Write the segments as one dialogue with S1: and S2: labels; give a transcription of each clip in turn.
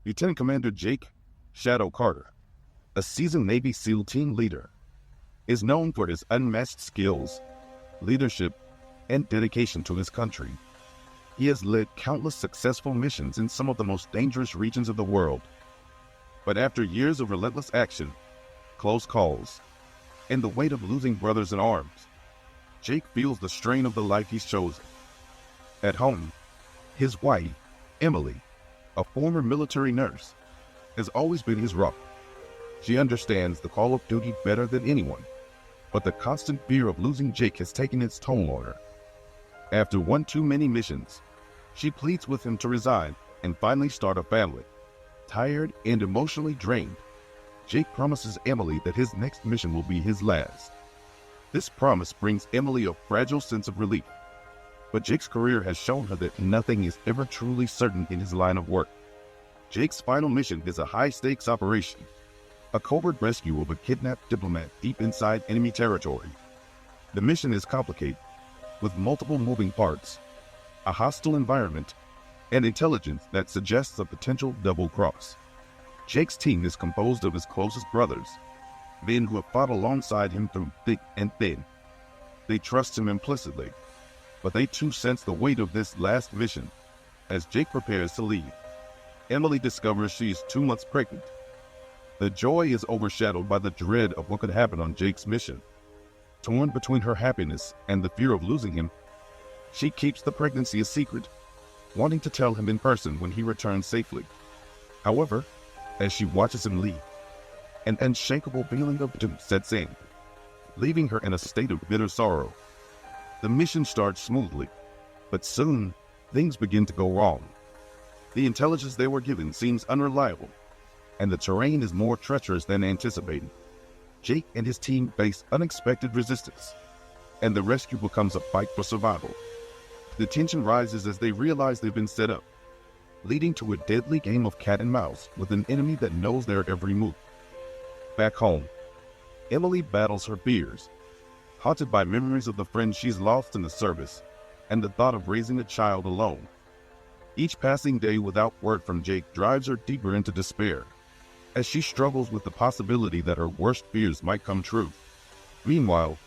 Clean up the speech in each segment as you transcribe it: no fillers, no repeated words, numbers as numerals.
S1: Lieutenant Commander Jake Shadow Carter, a seasoned Navy SEAL team leader, is known for his unmatched skills, leadership, and dedication to his country. He has led countless successful missions in some of the most dangerous regions of the world. But after years of relentless action, close calls, and the weight of losing brothers in arms, Jake feels the strain of the life he's chosen. At home, his wife, Emily, a former military nurse, has always been his rock. She understands the call of duty better than anyone, but the constant fear of losing Jake has taken its toll on her. After one too many missions, she pleads with him to resign and finally start a family. Tired and emotionally drained, Jake promises Emily that his next mission will be his last. This promise brings Emily a fragile sense of relief, but Jake's career has shown her that nothing is ever truly certain in his line of work. Jake's final mission is a high-stakes operation, a covert rescue of a kidnapped diplomat deep inside enemy territory. The mission is complicated, with multiple moving parts, a hostile environment, and intelligence that suggests a potential double cross. Jake's team is composed of his closest brothers, men who have fought alongside him through thick and thin. They trust him implicitly, but they too sense the weight of this last mission. As Jake prepares to leave, Emily discovers she is 2 months pregnant. The joy is overshadowed by the dread of what could happen on Jake's mission. Torn between her happiness and the fear of losing him, she keeps the pregnancy a secret, wanting to tell him in person when he returns safely. However, as she watches him leave, an unshakable feeling of doom sets in, leaving her in a state of bitter sorrow. The mission starts smoothly, but soon things begin to go wrong. The intelligence they were given seems unreliable, and the terrain is more treacherous than anticipated. Jake and his team face unexpected resistance, and the rescue becomes a fight for survival. The tension rises as they realize they've been set up, leading to a deadly game of cat and mouse with an enemy that knows their every move. Back home, Emily battles her fears, haunted by memories of the friends she's lost in the service and the thought of raising a child alone. Each passing day without word from Jake drives her deeper into despair, as she struggles with the possibility that her worst fears might come true. Meanwhile,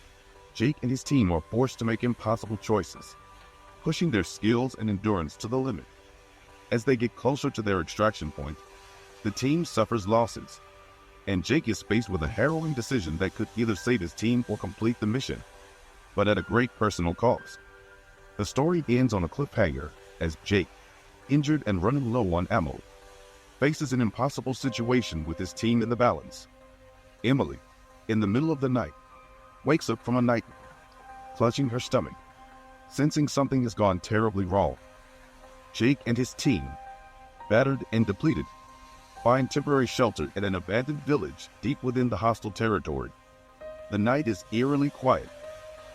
S1: Jake and his team are forced to make impossible choices, pushing their skills and endurance to the limit. As they get closer to their extraction point, the team suffers losses, and Jake is faced with a harrowing decision that could either save his team or complete the mission, but at a great personal cost. The story ends on a cliffhanger as Jake, injured and running low on ammo, faces an impossible situation with his team in the balance. Emily, in the middle of the night, wakes up from a nightmare, clutching her stomach, sensing something has gone terribly wrong. Jake and his team, battered and depleted, find temporary shelter in an abandoned village deep within the hostile territory. The night is eerily quiet,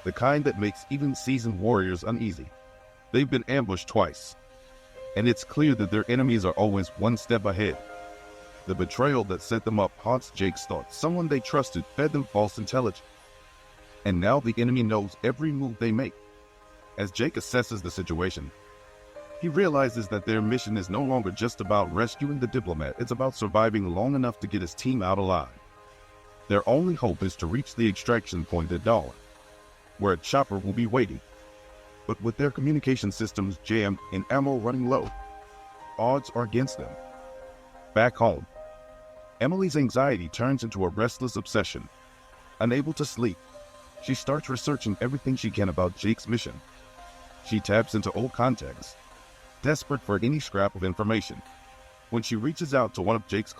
S1: the kind that makes even seasoned warriors uneasy. They've been ambushed twice, and it's clear that their enemies are always one step ahead. The betrayal that set them up haunts Jake's thoughts. Someone they trusted fed them false intelligence, and now the enemy knows every move they make. As Jake assesses the situation, he realizes that their mission is no longer just about rescuing the diplomat, it's about surviving long enough to get his team out alive. Their only hope is to reach the extraction point at dawn, where a chopper will be waiting. But with their communication systems jammed and ammo running low, odds are against them. Back home, Emily's anxiety turns into a restless obsession. Unable to sleep, she starts researching everything she can about Jake's mission. She taps into old contacts, desperate for any scrap of information. When she reaches out to one of Jake's